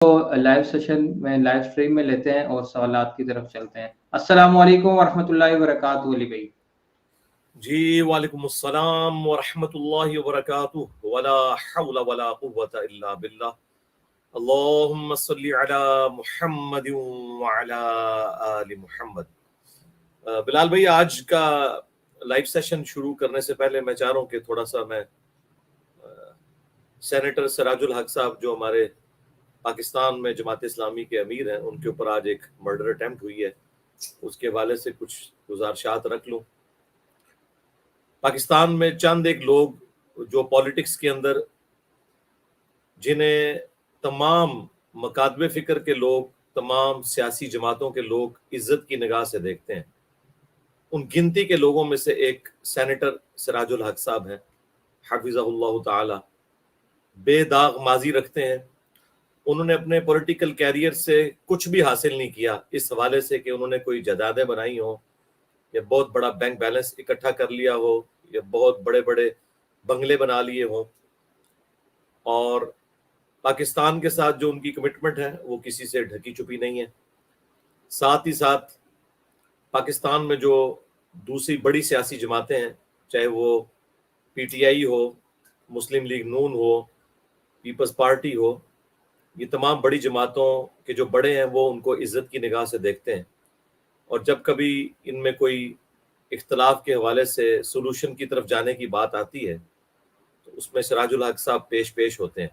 Live session میں live stream میں لیتے ہیں اور سوالات کی طرف چلتے ہیں۔ السلام علیکم ورحمۃ اللہ وبرکاتہ علی بھائی۔ جی وعلیکم السلام ورحمۃ اللہ وبرکاتہ، ولا حول ولا قوۃ الا باللہ، اللہم صلی علی محمد وعلی آل محمد۔ بلال بھائی، آج کا لائیو سیشن شروع کرنے سے پہلے میں چاہ رہا ہوں کہ تھوڑا سا میں سینیٹر سراج الحق صاحب جو ہمارے پاکستان میں جماعت اسلامی کے امیر ہیں، ان کے اوپر آج ایک مرڈر اٹیمپٹ ہوئی ہے، اس کے حوالے سے کچھ گزارشات رکھ لوں۔ پاکستان میں چند ایک لوگ جو پالیٹکس کے اندر، جنہیں تمام مکاتب فکر کے لوگ، تمام سیاسی جماعتوں کے لوگ عزت کی نگاہ سے دیکھتے ہیں، ان گنتی کے لوگوں میں سے ایک سینیٹر سراج الحق صاحب ہیں، حفظہ اللہ تعالی۔ بے داغ ماضی رکھتے ہیں، انہوں نے اپنے پولیٹیکل کیریئر سے کچھ بھی حاصل نہیں کیا اس حوالے سے کہ انہوں نے کوئی جائیدادیں بنائی ہوں، یا بہت بڑا بینک بیلنس اکٹھا کر لیا ہو، یا بہت بڑے بڑے بنگلے بنا لیے ہوں، اور پاکستان کے ساتھ جو ان کی کمٹمنٹ ہے وہ کسی سے ڈھکی چھپی نہیں ہے۔ ساتھ ہی ساتھ پاکستان میں جو دوسری بڑی سیاسی جماعتیں ہیں، چاہے وہ پی ٹی آئی ہو، مسلم لیگ نون ہو، پیپلز پارٹی ہو، یہ تمام بڑی جماعتوں کے جو بڑے ہیں وہ ان کو عزت کی نگاہ سے دیکھتے ہیں، اور جب کبھی ان میں کوئی اختلاف کے حوالے سے سولوشن کی طرف جانے کی بات آتی ہے تو اس میں سراج الحق صاحب پیش ہوتے ہیں۔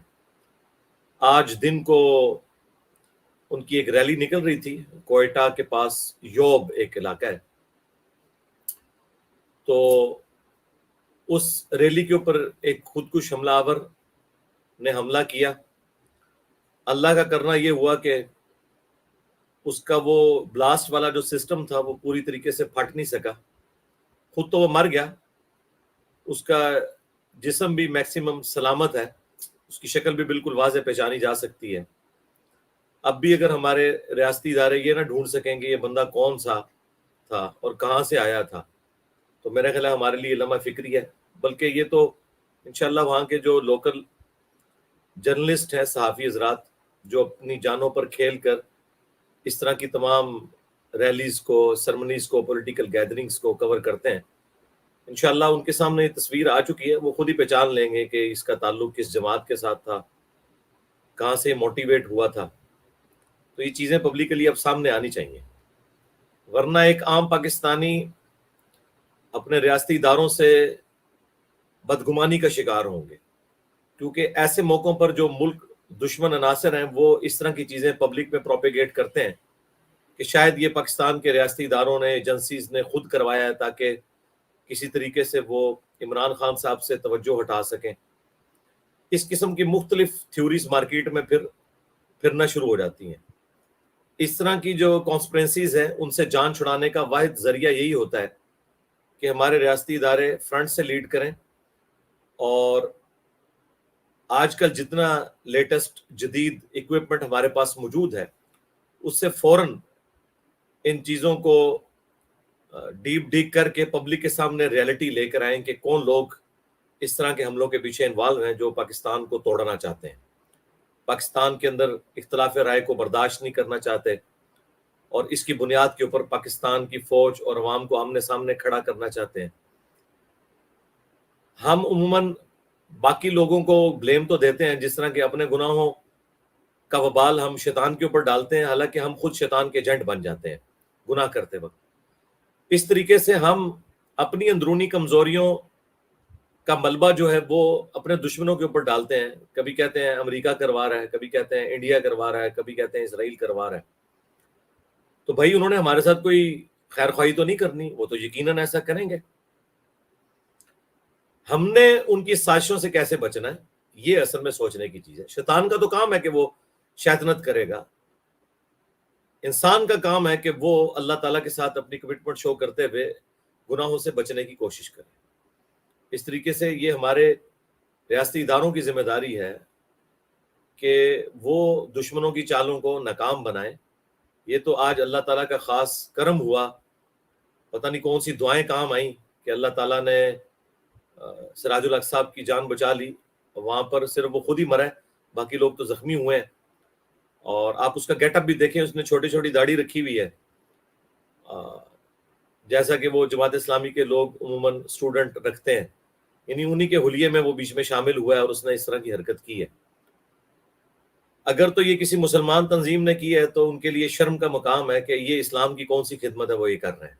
آج دن کو ان کی ایک ریلی نکل رہی تھی کوئٹہ کے پاس، یوب ایک علاقہ ہے، تو اس ریلی کے اوپر ایک خودکش حملہ آور نے حملہ کیا۔ اللہ کا کرنا یہ ہوا کہ اس کا وہ بلاسٹ والا جو سسٹم تھا وہ پوری طریقے سے پھٹ نہیں سکا، خود تو وہ مر گیا، اس کا جسم بھی میکسیمم سلامت ہے، اس کی شکل بھی بالکل واضح پہچانی جا سکتی ہے۔ اب بھی اگر ہمارے ریاستی ادارے یہ نہ ڈھونڈ سکیں کہ یہ بندہ کون سا تھا اور کہاں سے آیا تھا، تو میرا خیال ہے ہمارے لیے لمحہ فکری ہے۔ بلکہ یہ تو انشاءاللہ وہاں کے جو لوکل جرنلسٹ ہیں، صحافی حضرات، جو اپنی جانوں پر کھیل کر اس طرح کی تمام ریلیز کو، سرمنیز کو، پولیٹیکل گیدرنگز کو کور کرتے ہیں، انشاءاللہ ان کے سامنے یہ تصویر آ چکی ہے، وہ خود ہی پہچان لیں گے کہ اس کا تعلق کس جماعت کے ساتھ تھا، کہاں سے موٹیویٹ ہوا تھا۔ تو یہ چیزیں پبلکلی اب سامنے آنی چاہیے، ورنہ ایک عام پاکستانی اپنے ریاستی اداروں سے بدگمانی کا شکار ہوں گے، کیونکہ ایسے موقعوں پر جو ملک دشمن عناصر ہیں وہ اس طرح کی چیزیں پبلک میں پروپیگیٹ کرتے ہیں کہ شاید یہ پاکستان کے ریاستی اداروں نے، ایجنسیز نے خود کروایا ہے تاکہ کسی طریقے سے وہ عمران خان صاحب سے توجہ ہٹا سکیں۔ اس قسم کی مختلف تھیوریز مارکیٹ میں پھرنا شروع ہو جاتی ہیں۔ اس طرح کی جو کانسپرنسیز ہیں ان سے جان چھڑانے کا واحد ذریعہ یہی ہوتا ہے کہ ہمارے ریاستی ادارے فرنٹ سے لیڈ کریں، اور آج کل جتنا لیٹسٹ جدید اکوپمنٹ ہمارے پاس موجود ہے اس سے فوراً ان چیزوں کو ڈیپ ڈیگ کر کے پبلک کے سامنے ریئلٹی لے کر آئیں کہ کون لوگ اس طرح کے حملوں کے پیچھے انوالو ہیں، جو پاکستان کو توڑنا چاہتے ہیں، پاکستان کے اندر اختلاف رائے کو برداشت نہیں کرنا چاہتے، اور اس کی بنیاد کے اوپر پاکستان کی فوج اور عوام کو آمنے سامنے کھڑا کرنا چاہتے ہیں۔ ہم عموماً باقی لوگوں کو بلیم تو دیتے ہیں، جس طرح کہ اپنے گناہوں کا وبال ہم شیطان کے اوپر ڈالتے ہیں، حالانکہ ہم خود شیطان کے ایجنٹ بن جاتے ہیں گناہ کرتے وقت۔ اس طریقے سے ہم اپنی اندرونی کمزوریوں کا ملبہ جو ہے وہ اپنے دشمنوں کے اوپر ڈالتے ہیں۔ کبھی کہتے ہیں امریکہ کروا رہا ہے، کبھی کہتے ہیں انڈیا کروا رہا ہے، کبھی کہتے ہیں اسرائیل کروا رہا ہے۔ تو بھائی انہوں نے ہمارے ساتھ کوئی خیر خواہی تو نہیں کرنی، وہ تو یقیناً ایسا کریں گے۔ ہم نے ان کی سازشوں سے کیسے بچنا ہے، یہ اصل میں سوچنے کی چیز ہے۔ شیطان کا تو کام ہے کہ وہ شیطنت کرے گا، انسان کا کام ہے کہ وہ اللہ تعالیٰ کے ساتھ اپنی کمٹمنٹ شو کرتے ہوئے گناہوں سے بچنے کی کوشش کرے۔ اس طریقے سے یہ ہمارے ریاستی اداروں کی ذمہ داری ہے کہ وہ دشمنوں کی چالوں کو ناکام بنائیں۔ یہ تو آج اللہ تعالیٰ کا خاص کرم ہوا، پتہ نہیں کون سی دعائیں کام آئیں کہ اللہ تعالیٰ نے سراج الحق صاحب کی جان بچا لی، وہاں پر صرف وہ خود ہی مرا ہے، باقی لوگ تو زخمی ہوئے ہیں، اور آپ اس کا گیٹ اپ بھی دیکھیں، اس نے چھوٹی چھوٹی داڑھی رکھی ہوئی ہے، جیسا کہ وہ جماعت اسلامی کے لوگ عموماً اسٹوڈنٹ رکھتے ہیں، یعنی انہی کے حلیے میں وہ بیچ میں شامل ہوا ہے اور اس نے اس طرح کی حرکت کی ہے۔ اگر تو یہ کسی مسلمان تنظیم نے کی ہے تو ان کے لیے شرم کا مقام ہے کہ یہ اسلام کی کون سی خدمت ہے وہ یہ کر رہے ہیں،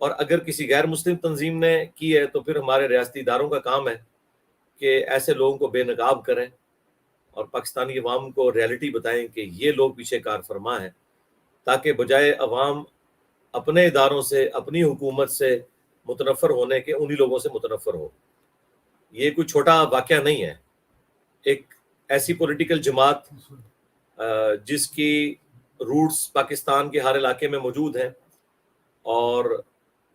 اور اگر کسی غیر مسلم تنظیم نے کی ہے تو پھر ہمارے ریاستی اداروں کا کام ہے کہ ایسے لوگوں کو بے نقاب کریں اور پاکستانی عوام کو ریالٹی بتائیں کہ یہ لوگ پیچھے کار فرما ہیں، تاکہ بجائے عوام اپنے اداروں سے، اپنی حکومت سے متنفر ہونے کے، انہی لوگوں سے متنفر ہو۔ یہ کوئی چھوٹا واقعہ نہیں ہے۔ ایک ایسی پولیٹیکل جماعت جس کی روٹس پاکستان کے ہر علاقے میں موجود ہیں اور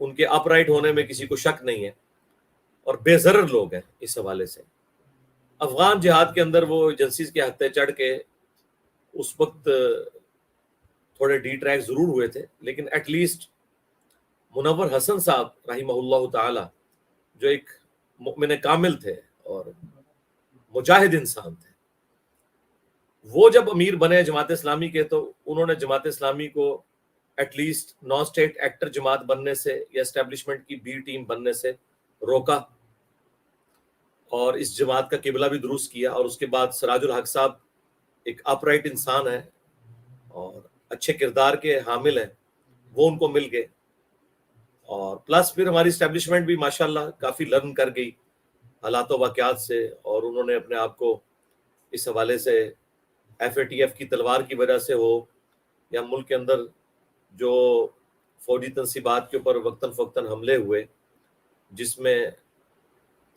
ان کے اپ رائٹ ہونے میں کسی کو شک نہیں ہے، اور بے ضرر لوگ ہیں اس حوالے سے۔ افغان جہاد کے اندر وہ ایجنسیز کے ہتھے چڑھ کے اس وقت تھوڑے ڈی ٹریک ضرور ہوئے تھے، لیکن ایٹ لیسٹ منور حسن صاحب رحمہ اللہ تعالی جو ایک مؤمن کامل تھے اور مجاہد انسان تھے، وہ جب امیر بنے جماعت اسلامی کے تو انہوں نے جماعت اسلامی کو at least non state actor جماعت بننے سے یا اسٹیبلشمنٹ کی بی ٹیم بننے سے روکا، اور اس جماعت کا قبلہ بھی درست کیا۔ اور اس کے بعد سراج الحق صاحب ایک اپ رائٹ انسان ہے اور اچھے کردار کے حامل ہیں، وہ ان کو مل گئے، اور پلس پھر ہماری اسٹیبلشمنٹ بھی ماشاءاللہ کافی لرن کر گئی حالات و واقعات سے، اور انہوں نے اپنے آپ کو اس حوالے سے ایف اے ٹی ایف کی تلوار کی وجہ سے ہو یا ملک کے اندر جو فوجی تنصیبات کے اوپر وقتاً فوقتاً حملے ہوئے جس میں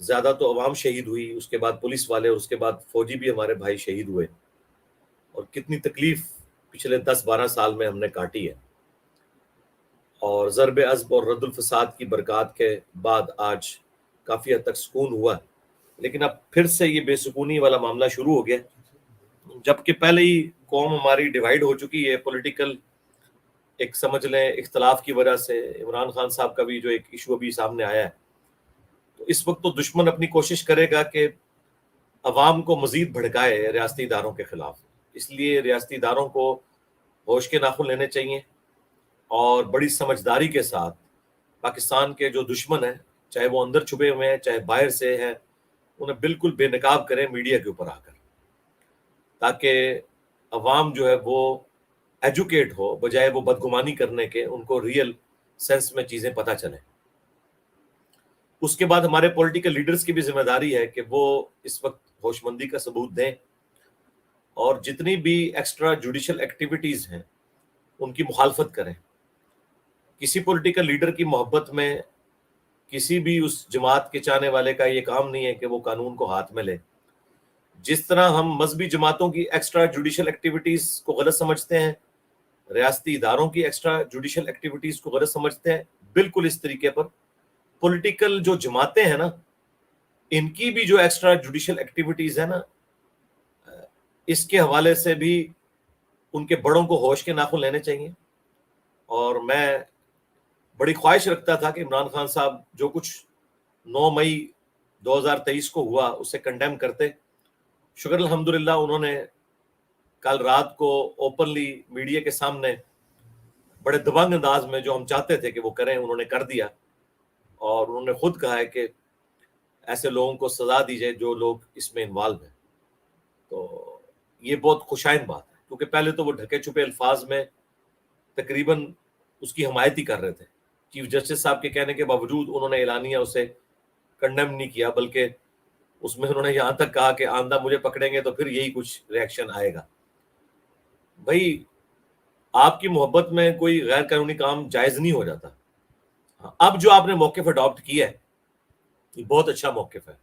زیادہ تو عوام شہید ہوئی، اس کے بعد پولیس والے، اور اس کے بعد فوجی بھی ہمارے بھائی شہید ہوئے، اور کتنی تکلیف پچھلے 10-12 سال میں ہم نے کاٹی ہے، اور ضرب عزب اور رد الفساد کی برکات کے بعد آج کافی حد تک سکون ہوا، لیکن اب پھر سے یہ بے سکونی والا معاملہ شروع ہو گیا، جبکہ پہلے ہی قوم ہماری ڈیوائیڈ ہو چکی ہے پولیٹیکل ایک سمجھ لیں اختلاف کی وجہ سے۔ عمران خان صاحب کا بھی جو ایک ایشو ابھی سامنے آیا ہے، تو اس وقت تو دشمن اپنی کوشش کرے گا کہ عوام کو مزید بھڑکائے ریاستی اداروں کے خلاف، اس لیے ریاستی اداروں کو ہوش کے ناخن لینے چاہیے اور بڑی سمجھداری کے ساتھ پاکستان کے جو دشمن ہیں، چاہے وہ اندر چھپے ہوئے ہیں چاہے باہر سے ہیں، انہیں بالکل بے نقاب کریں میڈیا کے اوپر آ کر، تاکہ عوام جو ہے وہ ایجوکیٹ ہو، بجائے وہ بدگمانی کرنے کے ان کو ریئل سینس میں چیزیں پتہ چلیں۔ اس کے بعد ہمارے پولیٹیکل لیڈرز کی بھی ذمہ داری ہے کہ وہ اس وقت ہوش مندی کا ثبوت دیں، اور جتنی بھی ایکسٹرا جوڈیشل ایکٹیویٹیز ہیں ان کی مخالفت کریں۔ کسی پولیٹیکل لیڈر کی محبت میں کسی بھی اس جماعت کے چاہنے والے کا یہ کام نہیں ہے کہ وہ قانون کو ہاتھ میں لے۔ جس طرح ہم مذہبی جماعتوں کی ایکسٹرا جوڈیشل ایکٹیویٹیز کو غلط سمجھتے ہیں، ریاستی اداروں کی ایکسٹرا جوڈیشل ایکٹیویٹیز کو غلط سمجھتے ہیں، بالکل اس طریقے پر پولیٹیکل جو جماعتیں ہیں نا، ان کی بھی جو ایکسٹرا جوڈیشل ایکٹیویٹیز ہیں نا، اس کے حوالے سے بھی ان کے بڑوں کو ہوش کے ناخن لینے چاہیے۔ اور میں بڑی خواہش رکھتا تھا کہ عمران خان صاحب جو کچھ 9 مئی 2023 کو ہوا اسے کنڈیم کرتے۔ شکر الحمدللہ انہوں نے کل رات کو اوپنلی میڈیا کے سامنے بڑے دبنگ انداز میں جو ہم چاہتے تھے کہ وہ کریں انہوں نے کر دیا، اور انہوں نے خود کہا ہے کہ ایسے لوگوں کو سزا دی جائے جو لوگ اس میں انوالو ہیں۔ تو یہ بہت خوشائند بات ہے، کیونکہ پہلے تو وہ ڈھکے چھپے الفاظ میں تقریباً اس کی حمایت ہی کر رہے تھے۔ چیف جسٹس صاحب کے کہنے کے باوجود انہوں نے اعلانیہ اسے کنڈیم نہیں کیا، بلکہ اس میں انہوں نے یہاں تک کہا کہ آئندہ مجھے پکڑیں گے تو پھر یہی کچھ ریئیکشن آئے گا۔ بھائی آپ کی محبت میں کوئی غیر قانونی کام جائز نہیں ہو جاتا۔ اب جو آپ نے موقف اڈاپٹ کیا ہے یہ بہت اچھا موقف ہے،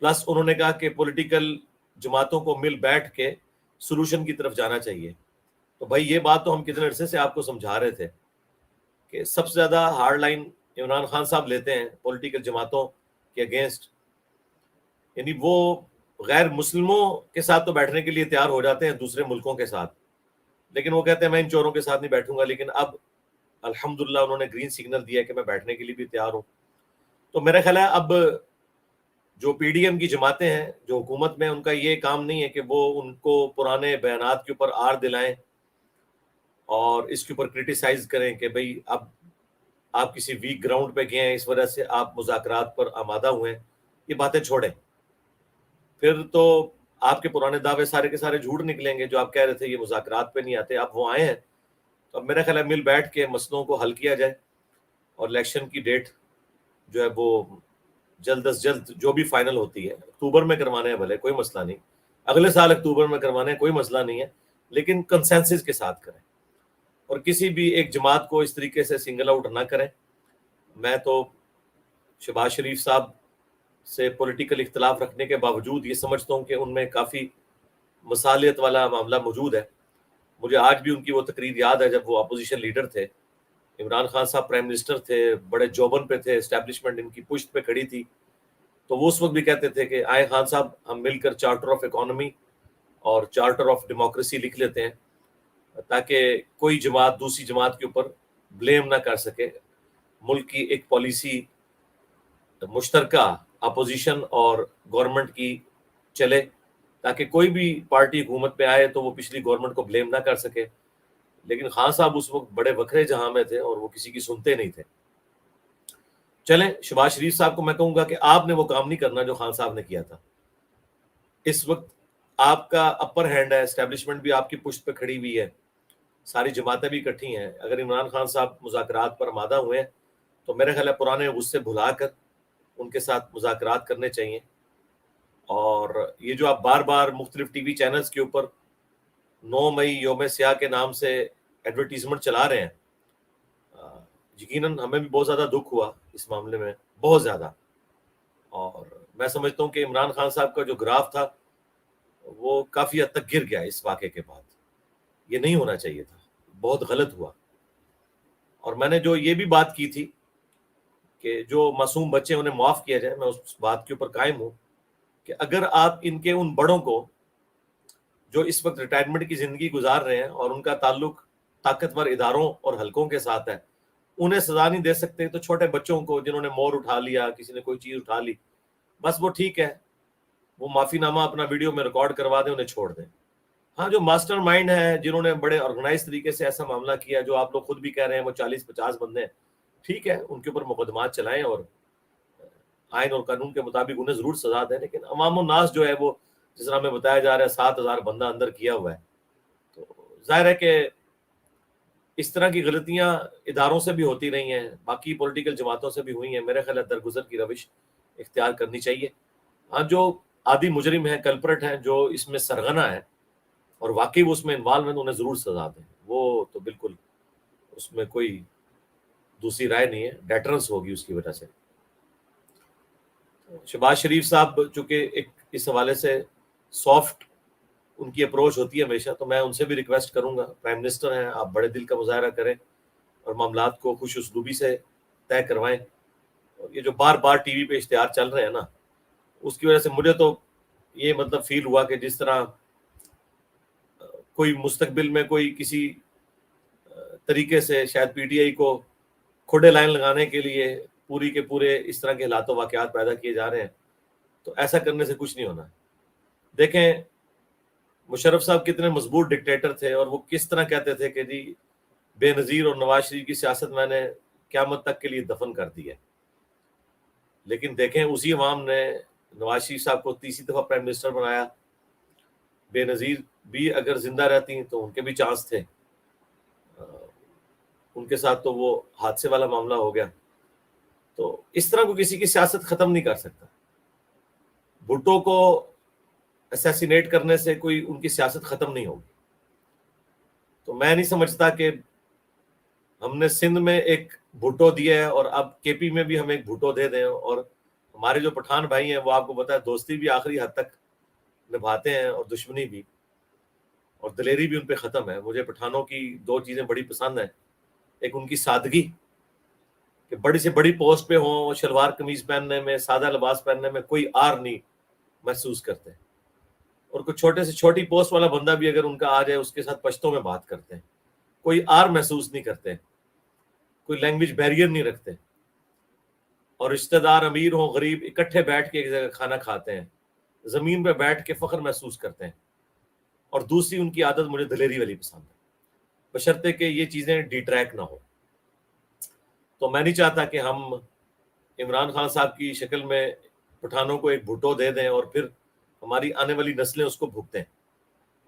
پلس انہوں نے کہا کہ پولیٹیکل جماعتوں کو مل بیٹھ کے سولوشن کی طرف جانا چاہیے۔ تو بھائی یہ بات تو ہم کتنے عرصے سے آپ کو سمجھا رہے تھے کہ سب سے زیادہ ہارڈ لائن عمران خان صاحب لیتے ہیں پولیٹیکل جماعتوں کے اگینسٹ، یعنی وہ غیر مسلموں کے ساتھ تو بیٹھنے کے لیے تیار ہو جاتے ہیں دوسرے ملکوں کے ساتھ، لیکن وہ کہتے ہیں میں ان چوروں کے ساتھ نہیں بیٹھوں گا، لیکن اب الحمدللہ انہوں نے گرین سگنل دیا کہ میں بیٹھنے کے لیے بھی تیار ہوں۔ تو میرا خیال ہے اب جو پی ڈی ایم کی جماعتیں ہیں جو حکومت میں، ان کا یہ کام نہیں ہے کہ وہ ان کو پرانے بیانات کے اوپر آر دلائیں اور اس کے اوپر کرٹیسائز کریں کہ بھئی اب آپ کسی ویک گراؤنڈ پہ گئے ہیں، اس وجہ سے آپ مذاکرات پر آمادہ ہوئے ہیں. یہ باتیں چھوڑیں، پھر تو آپ کے پرانے دعوے سارے کے سارے جھوٹ نکلیں گے. جو آپ کہہ رہے تھے یہ مذاکرات پہ نہیں آتے، آپ وہ آئے ہیں. تو اب میرا خیال ہے مل بیٹھ کے مسئلوں کو حل کیا جائے اور الیکشن کی ڈیٹ جو ہے وہ جلد از جلد جو بھی فائنل ہوتی ہے، اکتوبر میں کروانے ہیں بھلے، کوئی مسئلہ نہیں، اگلے سال اکتوبر میں کروانے ہیں کوئی مسئلہ نہیں ہے، لیکن کنسنسس کے ساتھ کریں اور کسی بھی ایک جماعت کو اس طریقے سے سنگل آؤٹ نہ کریں. میں تو شہباز شریف صاحب سے پولیٹیکل اختلاف رکھنے کے باوجود یہ سمجھتا ہوں کہ ان میں کافی مصالحت والا معاملہ موجود ہے. مجھے آج بھی ان کی وہ تقریر یاد ہے جب وہ اپوزیشن لیڈر تھے، عمران خان صاحب پرائم منسٹر تھے، بڑے جوبن پہ تھے، اسٹیبلشمنٹ ان کی پشت پہ کھڑی تھی، تو وہ اس وقت بھی کہتے تھے کہ آئے خان صاحب ہم مل کر چارٹر آف اکانومی اور چارٹر آف ڈیموکریسی لکھ لیتے ہیں تاکہ کوئی جماعت دوسری جماعت کے اوپر بلیم نہ کر سکے. ملک کی ایک پالیسی مشترکہ اپوزیشن اور گورنمنٹ کی چلے تاکہ کوئی بھی پارٹی حکومت پہ آئے تو وہ پچھلی گورنمنٹ کو بلیم نہ کر سکے. لیکن خان صاحب اس وقت بڑے وکھرے جہاں میں تھے اور وہ کسی کی سنتے نہیں تھے. چلیں شہباز شریف صاحب کو میں کہوں گا کہ آپ نے وہ کام نہیں کرنا جو خان صاحب نے کیا تھا. اس وقت آپ کا اپر ہینڈ ہے، اسٹیبلشمنٹ بھی آپ کی پشت پہ کھڑی ہوئی ہے، ساری جماعتیں بھی اکٹھی ہیں. اگر عمران خان صاحب مذاکرات پر آمادہ ہوئے ہیں تو میرے خیال ہے پرانے غصے بھلا کر ان کے ساتھ مذاکرات کرنے چاہیے. اور یہ جو آپ بار بار مختلف ٹی وی چینلز کے اوپر 9 مئی یوم سیاہ کے نام سے ایڈورٹیزمنٹ چلا رہے ہیں، یقیناً ہمیں بھی بہت زیادہ دکھ ہوا اس معاملے میں، بہت زیادہ. اور میں سمجھتا ہوں کہ عمران خان صاحب کا جو گراف تھا وہ کافی حد تک گر گیا اس واقعے کے بعد. یہ نہیں ہونا چاہیے تھا، بہت غلط ہوا. اور میں نے جو یہ بھی بات کی تھی کہ جو معصوم بچے انہیں معاف کیا جائے، میں اس بات کے اوپر قائم ہوں کہ اگر آپ ان کے ان بڑوں کو جو اس وقت ریٹائرمنٹ کی زندگی گزار رہے ہیں اور ان کا تعلق طاقتور اداروں اور حلقوں کے ساتھ ہے، انہیں سزا نہیں دے سکتے تو چھوٹے بچوں کو جنہوں نے مور اٹھا لیا، کسی نے کوئی چیز اٹھا لی، بس وہ ٹھیک ہے، وہ معافی نامہ اپنا ویڈیو میں ریکارڈ کروا دیں، انہیں چھوڑ دیں. ہاں جو ماسٹر مائنڈ ہے، جنہوں نے بڑے آرگنائز طریقے سے ایسا معاملہ کیا، جو آپ لوگ خود بھی کہہ رہے ہیں وہ 40-50 بندے ہیں، ٹھیک ہے، ان کے اوپر مقدمات چلائیں اور آئین اور قانون کے مطابق انہیں ضرور سزا دیں. لیکن عوام الناس جو ہے وہ جس طرح ہمیں بتایا جا رہا ہے 7,000 بندہ اندر کیا ہوا ہے، تو ظاہر ہے کہ اس طرح کی غلطیاں اداروں سے بھی ہوتی رہی ہیں، باقی پولیٹیکل جماعتوں سے بھی ہوئی ہیں. میرے خیال ہے درگزر کی روش اختیار کرنی چاہیے. ہاں جو عادی مجرم ہیں، کلپرٹ ہیں، جو اس میں سرغنہ ہے اور واقعی وہ اس میں انوالو ہیں، انہیں ضرور سزا دیں. وہ تو بالکل اس میں کوئی دوسری رائے نہیں ہے، ڈیٹرنس ہوگی اس کی وجہ سے. شہباز شریف صاحب چونکہ ایک اس حوالے سے سافٹ ان کی اپروچ ہوتی ہے ہمیشہ، تو میں ان سے بھی ریکویسٹ کروں گا، پرائم منسٹر ہیں آپ، بڑے دل کا مظاہرہ کریں اور معاملات کو خوش اسلوبی سے طے کروائیں. اور یہ جو بار بار ٹی وی پہ اشتہار چل رہے ہیں نا، اس کی وجہ سے مجھے تو یہ مطلب فیل ہوا کہ جس طرح کوئی مستقبل میں کوئی کسی طریقے سے شاید پی ٹی آئی کو کھوڑے لائن لگانے کے لیے پوری کے پورے اس طرح کے حالات و واقعات پیدا کیے جا رہے ہیں. تو ایسا کرنے سے کچھ نہیں ہونا. دیکھیں مشرف صاحب کتنے مضبوط ڈکٹیٹر تھے اور وہ کس طرح کہتے تھے کہ جی بے نظیر اور نواز شریف کی سیاست میں نے قیامت تک کے لیے دفن کر دی ہے. لیکن دیکھیں اسی عوام نے نواز شریف صاحب کو تیسری دفعہ پرائم منسٹر بنایا. بے نظیر بھی اگر زندہ رہتی تو ان کے بھی چانس تھے، ان کے ساتھ تو وہ حادثے والا معاملہ ہو گیا. تو اس طرح کو کسی کی سیاست ختم نہیں کر سکتا. بھٹو کو اسیسینیٹ کرنے سے کوئی ان کی سیاست ختم نہیں ہوگی. تو میں نہیں سمجھتا کہ ہم نے سندھ میں ایک بھٹو دیا ہے اور اب کے پی میں بھی ہم ایک بھٹو دے دیں. اور ہمارے جو پٹھان بھائی ہیں وہ آپ کو پتا ہے دوستی بھی آخری حد تک نبھاتے ہیں اور دشمنی بھی، اور دلیری بھی ان پہ ختم ہے. مجھے پٹھانوں کی 2 چیزیں بڑی پسند ہیں. ایک ان کی سادگی، کہ بڑی سے بڑی پوسٹ پہ ہوں، شلوار قمیض پہننے میں، سادہ لباس پہننے میں کوئی آر نہیں محسوس کرتے. اور کوئی چھوٹے سے چھوٹی پوسٹ والا بندہ بھی اگر ان کا آ جائے اس کے ساتھ پشتوں میں بات کرتے ہیں، کوئی آر محسوس نہیں کرتے، کوئی لینگویج بیریئر نہیں رکھتے. اور رشتہ دار امیر ہوں غریب اکٹھے بیٹھ کے ایک جگہ کھانا کھاتے ہیں, زمین پہ بیٹھ کے فخر محسوس کرتے ہیں. اور دوسری ان کی عادت مجھے دلیری والی پسند ہے, بشرطے کہ یہ چیزیں ڈیٹریک نہ ہو. تو میں نہیں چاہتا کہ ہم عمران خان صاحب کی شکل میں پٹھانوں کو ایک بھٹو دے دیں اور پھر ہماری آنے والی نسلیں اس کو بھگتیں.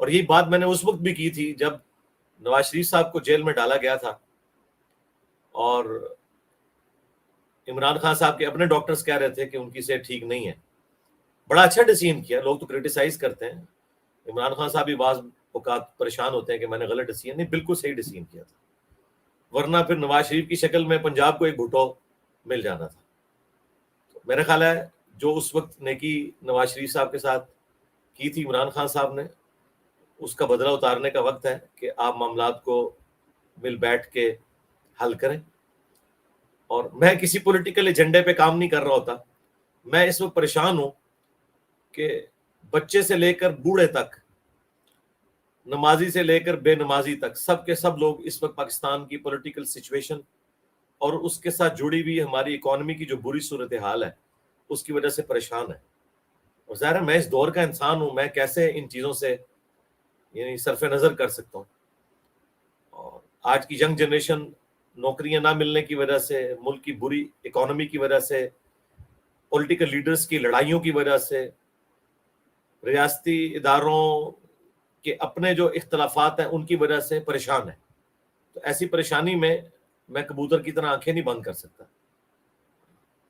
اور یہی بات میں نے اس وقت بھی کی تھی جب نواز شریف صاحب کو جیل میں ڈالا گیا تھا اور عمران خان صاحب کے اپنے ڈاکٹرز کہہ رہے تھے کہ ان کی صحت ٹھیک نہیں ہے. بڑا اچھا ڈیسیژن کیا. لوگ تو کرٹیسائز کرتے ہیں, عمران خان صاحب بھی بعض اوقات پریشان ہوتے ہیں کہ میں نے غلط ڈیسیژن, نہیں بالکل صحیح ڈیسیژن کیا تھا, ورنہ پھر نواز شریف کی شکل میں پنجاب کو ایک بھٹو مل جانا تھا. تو میرا خیال ہے جو اس وقت نیکی نواز شریف صاحب کے ساتھ کی تھی عمران خان صاحب نے, اس کا بدلہ اتارنے کا وقت ہے کہ آپ معاملات کو مل بیٹھ کے حل کریں. اور میں کسی پولیٹیکل ایجنڈے پہ کام نہیں کر رہا ہوتا, میں اس وقت پریشان ہوں کہ بچے سے لے کر بوڑھے تک, نمازی سے لے کر بے نمازی تک, سب کے سب لوگ اس وقت پاکستان کی پولیٹیکل سچویشن اور اس کے ساتھ جڑی ہوئی ہماری اکانومی کی جو بری صورتحال ہے اس کی وجہ سے پریشان ہے. اور ظاہر ہے میں اس دور کا انسان ہوں, میں کیسے ان چیزوں سے یعنی صرف نظر کر سکتا ہوں. اور آج کی ینگ جنریشن نوکریاں نہ ملنے کی وجہ سے, ملک کی بری اکانومی کی وجہ سے, پولیٹیکل لیڈرز کی لڑائیوں کی وجہ سے, ریاستی اداروں کے اپنے جو اختلافات ہیں ان کی وجہ سے پریشان ہے. تو ایسی پریشانی میں کبوتر کی طرح آنکھیں نہیں بند کر سکتا.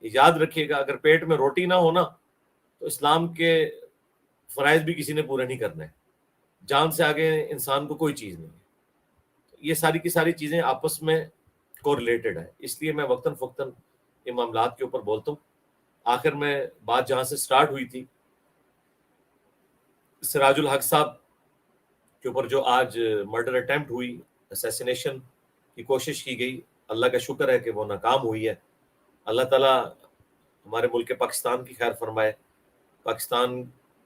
یاد رکھیے گا اگر پیٹ میں روٹی نہ ہونا تو اسلام کے فرائض بھی کسی نے پورے نہیں کرنے. جان سے آگے انسان کو کوئی چیز نہیں ہے. یہ ساری کی ساری چیزیں آپس میں کوریلیٹڈ ہے, اس لیے میں وقتاً فوقتاً یہ معاملات کے اوپر بولتا ہوں. آخر میں بات جہاں سے سٹارٹ ہوئی تھی, سراج الحق صاحب کے اوپر جو آج مرڈر اٹیمپٹ ہوئی, اسیسینیشن کی کوشش کی گئی, اللہ کا شکر ہے کہ وہ ناکام ہوئی ہے. اللہ تعالیٰ ہمارے ملک پاکستان کی خیر فرمائے, پاکستان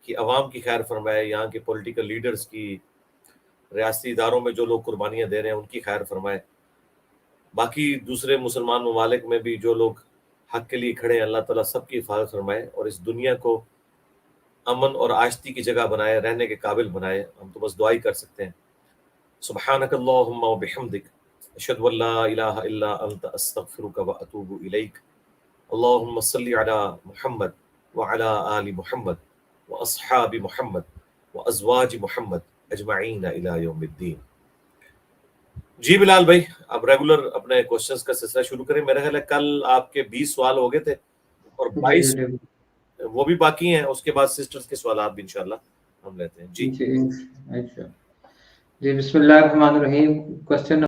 کی عوام کی خیر فرمائے, یہاں کے پولیٹیکل لیڈرز کی, ریاستی اداروں میں جو لوگ قربانیاں دے رہے ہیں ان کی خیر فرمائے. باقی دوسرے مسلمان ممالک میں بھی جو لوگ حق کے لیے کھڑے ہیں, اللہ تعالیٰ سب کی حفاظت فرمائے اور اس دنیا کو امن اور آشتی کی جگہ بنائے, رہنے کے قابل بنائے. ہم تو بس دعائی کر سکتے ہیں. سبحانک اللہم و بحمدک, اشہد ان لا الہ الا انت, استغفرک و اتوب الیک. اللہم صلی علی محمد وعلی آل محمد واصحاب محمد وازواج محمد اجمعین الی یوم الدین. جی بلال بھائی, اب ریگولر اپنے کوشچنز کا سلسلہ شروع کریں. میرا خیال ہے کل آپ کے 20 سوال ہو گئے تھے اور 22 وہ بھی باقی ہیں. اس کے بعد سسٹرز کے سوالات بھی انشاءاللہ ہم لیتے ہیں. جی جی بسم اللہ الرحمن الرحیم. کوشچن